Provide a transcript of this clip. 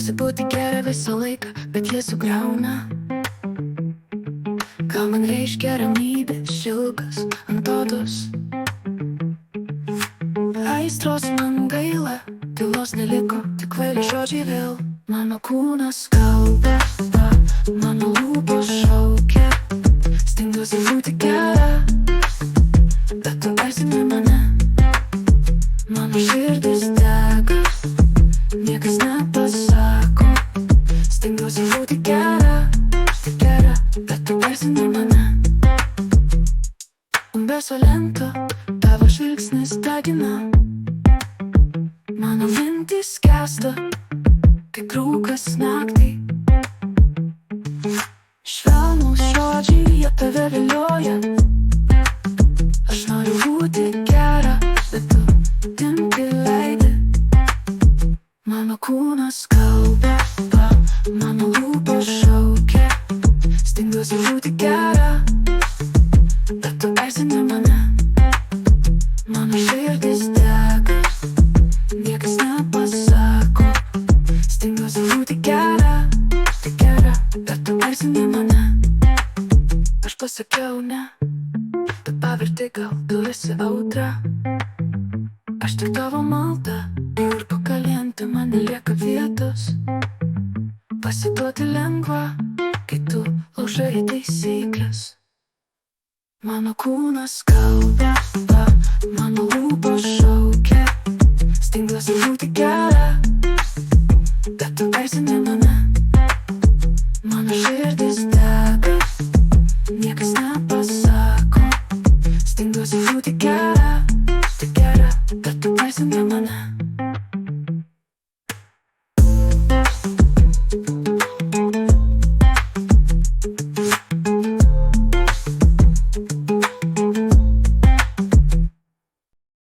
Stengiuosi būti gera visą laiką, bet jie sugriauna. Ką man reiškia ramybė, šilkas ant odos. Aistros man gaila, tylos neliko, tik kvaili žodžiai vėl. Mano kūnas kalba, mano lūpos šaukia. Stengiuosi būti gera, bet tu erzini mane. Mano širdis dega, niekas nepasako. Stengiuosi būti gera, bet tu erzini mane. Beso lento, tavo žvilgsnis degina. Mano mintys skęsta, kaip rūkas naktį. Švelnūs žodžiai, jie tave vilioja. Aš noriu būti gera, bet tu dimti leidi. Mano kūnas kalba, mano lūpos šaukia. Stengiuosi būti gera, bet tu erzini mane. Mano širdis dega, niekas nepasako. Stengiuosi būti gera, bet tu erzini mane. Aš pasakiau ne, bet paverti gal tu esi audra. Aš tik tavo malda, ir pakalinti man nelieka vietos. Pasiduoti lengva, kai tu laužai taisyklės. Mano kūnas kalba, mano lūpos šaukia. Stengiuosi būti gera, bet tu erzini mane. Mano širdis dega, niekas nepasako. Stengiuosi būti gera, bet tu erzini mane.